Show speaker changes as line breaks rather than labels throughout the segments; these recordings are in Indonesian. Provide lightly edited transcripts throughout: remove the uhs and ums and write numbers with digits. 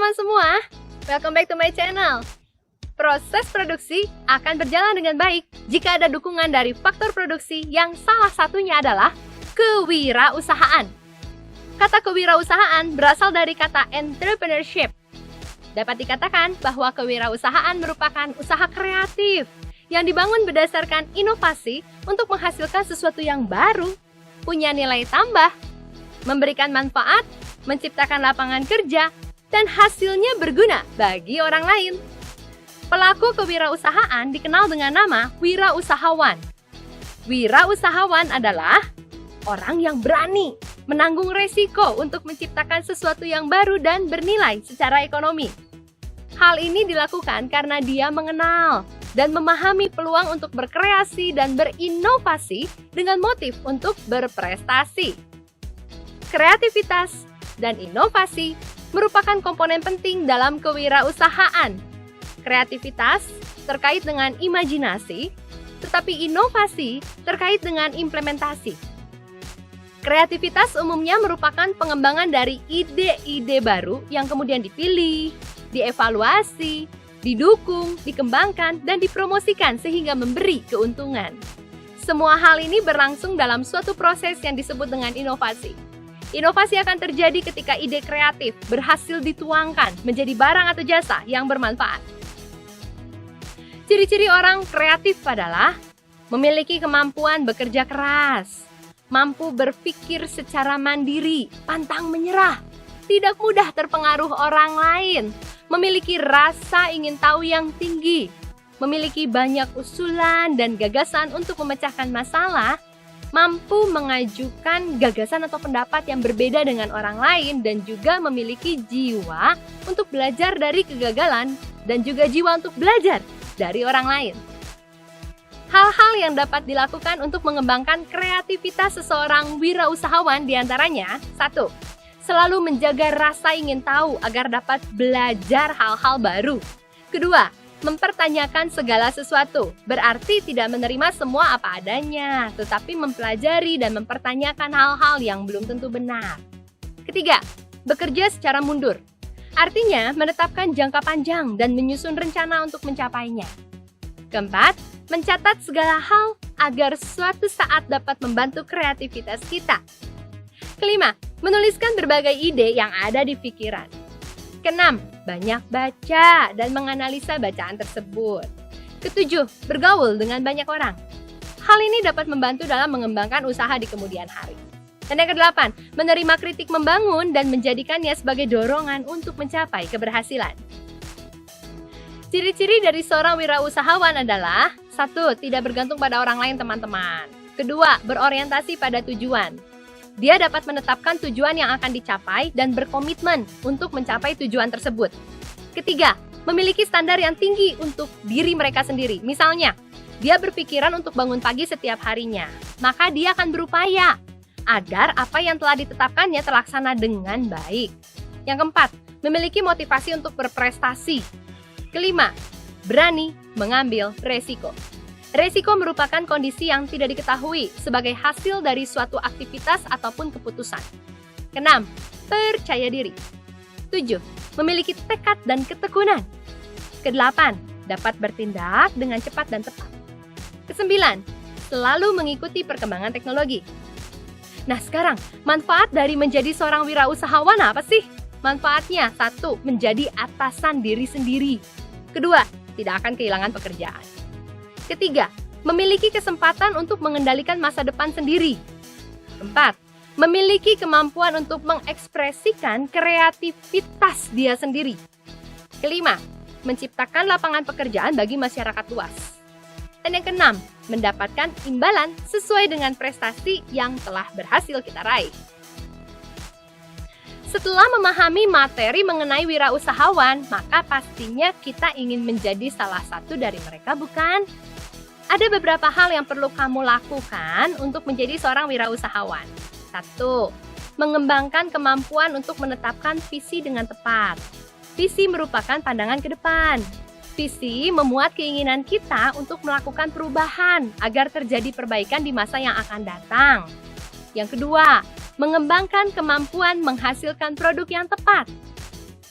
teman-teman semua, welcome back to my channel. Proses produksi akan berjalan dengan baik jika ada dukungan dari faktor produksi yang salah satunya adalah kewirausahaan. Kata kewirausahaan berasal dari kata entrepreneurship. Dapat dikatakan bahwa kewirausahaan merupakan usaha kreatif yang dibangun berdasarkan inovasi untuk menghasilkan sesuatu yang baru, punya nilai tambah, memberikan manfaat, menciptakan lapangan kerja, dan hasilnya berguna bagi orang lain. Pelaku kewirausahaan dikenal dengan nama wirausahawan. Wirausahawan adalah orang yang berani menanggung resiko untuk menciptakan sesuatu yang baru dan bernilai secara ekonomi. Hal ini dilakukan karena dia mengenal dan memahami peluang untuk berkreasi dan berinovasi dengan motif untuk berprestasi. Kreativitas dan inovasi merupakan komponen penting dalam kewirausahaan. Kreativitas terkait dengan imajinasi, tetapi inovasi terkait dengan implementasi. Kreativitas umumnya merupakan pengembangan dari ide-ide baru yang kemudian dipilih, dievaluasi, didukung, dikembangkan, dan dipromosikan sehingga memberi keuntungan. Semua hal ini berlangsung dalam suatu proses yang disebut dengan inovasi. Inovasi akan terjadi ketika ide kreatif berhasil dituangkan menjadi barang atau jasa yang bermanfaat. Ciri-ciri orang kreatif adalah memiliki kemampuan bekerja keras, mampu berpikir secara mandiri, pantang menyerah, tidak mudah terpengaruh orang lain, memiliki rasa ingin tahu yang tinggi, memiliki banyak usulan dan gagasan untuk memecahkan masalah, mampu mengajukan gagasan atau pendapat yang berbeda dengan orang lain, dan juga memiliki jiwa untuk belajar dari kegagalan dan juga jiwa untuk belajar dari orang lain. Hal-hal yang dapat dilakukan untuk mengembangkan kreativitas seseorang wirausahawan diantaranya: 1. Selalu menjaga rasa ingin tahu agar dapat belajar hal-hal baru. 2. Mempertanyakan segala sesuatu, berarti tidak menerima semua apa adanya, tetapi mempelajari dan mempertanyakan hal-hal yang belum tentu benar. 3. Bekerja secara mundur, artinya menetapkan jangka panjang dan menyusun rencana untuk mencapainya. 4. Mencatat segala hal agar suatu saat dapat membantu kreativitas kita. 5. Menuliskan berbagai ide yang ada di pikiran. 6. Banyak baca dan menganalisa bacaan tersebut. 7. Bergaul dengan banyak orang. Hal ini dapat membantu dalam mengembangkan usaha di kemudian hari. Dan yang ke-8, menerima kritik membangun dan menjadikannya sebagai dorongan untuk mencapai keberhasilan. Ciri-ciri dari seorang wirausahawan adalah: 1. Tidak bergantung pada orang lain, teman-teman. 2. Berorientasi pada tujuan. Dia dapat menetapkan tujuan yang akan dicapai dan berkomitmen untuk mencapai tujuan tersebut. 3. Memiliki standar yang tinggi untuk diri mereka sendiri. Misalnya, dia berpikiran untuk bangun pagi setiap harinya, maka dia akan berupaya agar apa yang telah ditetapkannya terlaksana dengan baik. Yang 4. Memiliki motivasi untuk berprestasi. 5. Berani mengambil resiko. Resiko merupakan kondisi yang tidak diketahui sebagai hasil dari suatu aktivitas ataupun keputusan. 6. Percaya diri. 7. Memiliki tekad dan ketekunan. 8. Dapat bertindak dengan cepat dan tepat. 9. Selalu mengikuti perkembangan teknologi. Nah sekarang, manfaat dari menjadi seorang wirausahawan apa sih? Manfaatnya: 1. Menjadi atasan diri sendiri. 2. Tidak akan kehilangan pekerjaan. 3. Memiliki kesempatan untuk mengendalikan masa depan sendiri. 4. Memiliki kemampuan untuk mengekspresikan kreativitas dia sendiri. 5. Menciptakan lapangan pekerjaan bagi masyarakat luas. Dan yang ke-6, mendapatkan imbalan sesuai dengan prestasi yang telah berhasil kita raih. Setelah memahami materi mengenai wirausahawan, maka pastinya kita ingin menjadi salah satu dari mereka, bukan? Ada beberapa hal yang perlu kamu lakukan untuk menjadi seorang wirausahawan. 1. Mengembangkan kemampuan untuk menetapkan visi dengan tepat. Visi merupakan pandangan ke depan. Visi memuat keinginan kita untuk melakukan perubahan agar terjadi perbaikan di masa yang akan datang. Yang kedua, mengembangkan kemampuan menghasilkan produk yang tepat.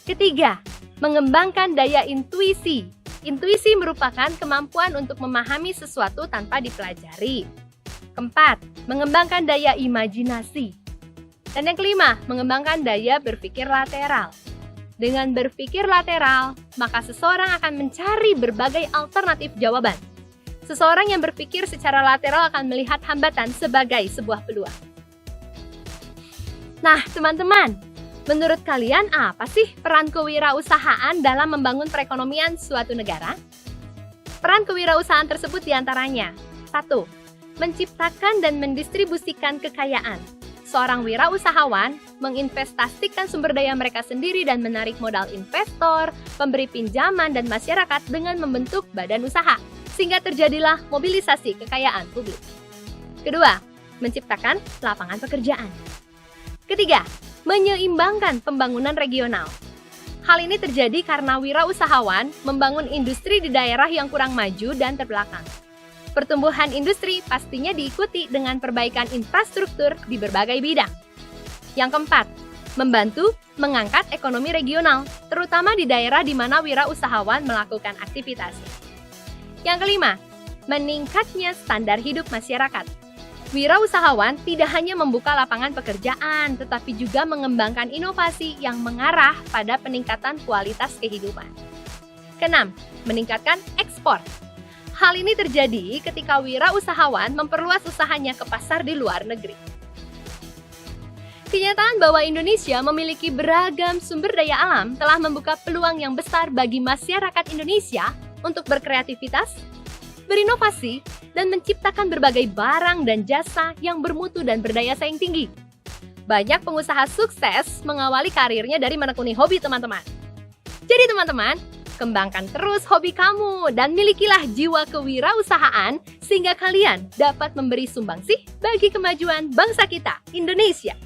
Ketiga, mengembangkan daya intuisi. Intuisi merupakan kemampuan untuk memahami sesuatu tanpa dipelajari. Keempat, mengembangkan daya imajinasi. Dan yang kelima, mengembangkan daya berpikir lateral. Dengan berpikir lateral, maka seseorang akan mencari berbagai alternatif jawaban. Seseorang yang berpikir secara lateral akan melihat hambatan sebagai sebuah peluang. Nah, teman-teman, menurut kalian apa sih peran kewirausahaan dalam membangun perekonomian suatu negara? Peran kewirausahaan tersebut diantaranya: 1. Menciptakan dan mendistribusikan kekayaan. Seorang wirausahawan menginvestasikan sumber daya mereka sendiri dan menarik modal investor, pemberi pinjaman, dan masyarakat dengan membentuk badan usaha, sehingga terjadilah mobilisasi kekayaan publik. Kedua, menciptakan lapangan pekerjaan. Ketiga, menyeimbangkan pembangunan regional. Hal ini terjadi karena wirausahawan membangun industri di daerah yang kurang maju dan terbelakang. Pertumbuhan industri pastinya diikuti dengan perbaikan infrastruktur di berbagai bidang. Yang keempat, membantu mengangkat ekonomi regional, terutama di daerah di mana wirausahawan melakukan aktivitas. Yang kelima, meningkatnya standar hidup masyarakat. Wirausahawan tidak hanya membuka lapangan pekerjaan, tetapi juga mengembangkan inovasi yang mengarah pada peningkatan kualitas kehidupan. Keenam, meningkatkan ekspor. Hal ini terjadi ketika wirausahawan memperluas usahanya ke pasar di luar negeri. Kenyataan bahwa Indonesia memiliki beragam sumber daya alam telah membuka peluang yang besar bagi masyarakat Indonesia untuk berkreativitas, berinovasi, dan menciptakan berbagai barang dan jasa yang bermutu dan berdaya saing tinggi. Banyak pengusaha sukses mengawali karirnya dari menekuni hobi, teman-teman. Jadi teman-teman, kembangkan terus hobi kamu dan milikilah jiwa kewirausahaan sehingga kalian dapat memberi sumbangsih bagi kemajuan bangsa kita, Indonesia.